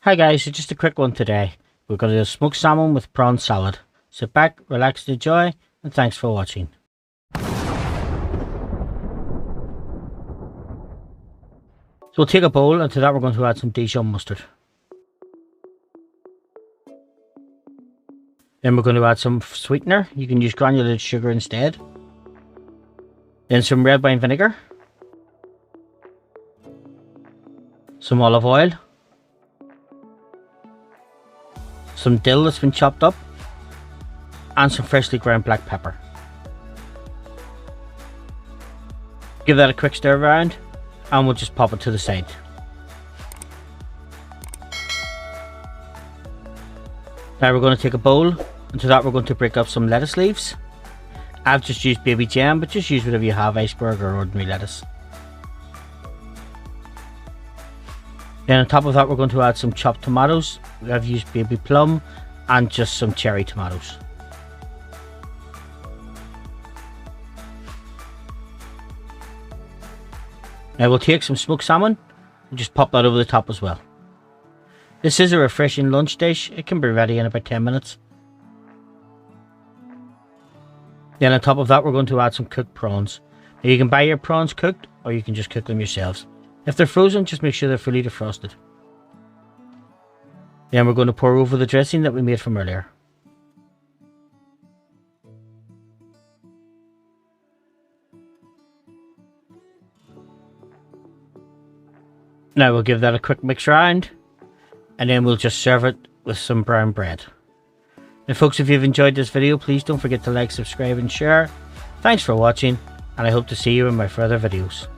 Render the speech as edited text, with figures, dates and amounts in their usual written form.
Hi guys, so just a quick one today. We're going to do smoked salmon with prawn salad. Sit back, relax and enjoy, and thanks for watching. So we'll take a bowl, and to that we're going to add some Dijon mustard. Then we're going to add some sweetener. You can use granulated sugar instead. Then some red wine vinegar. Some olive oil. Some dill that's been chopped up. And some freshly ground black pepper. Give that a quick stir around, and we'll just pop it to the side. Now we're going to take a bowl, and to that we're going to break up some lettuce leaves. I've just used baby jam, but just use whatever you have, iceberg or ordinary lettuce. Then on top of that we're going to add some chopped tomatoes. I've used baby plum and just some cherry tomatoes. Now we'll take some smoked salmon and just pop that over the top as well. This is a refreshing lunch dish. It can be ready in about 10 minutes. Then on top of that we're going to add some cooked prawns. Now you can buy your prawns cooked, or you can just cook them yourselves. If they're frozen, just make sure they're fully defrosted. Then we're going to pour over the dressing that we made from earlier. Now we'll give that a quick mix around, and then we'll just serve it with some brown bread. Now folks, if you've enjoyed this video, please don't forget to like, subscribe and share. Thanks for watching, and I hope to see you in my further videos.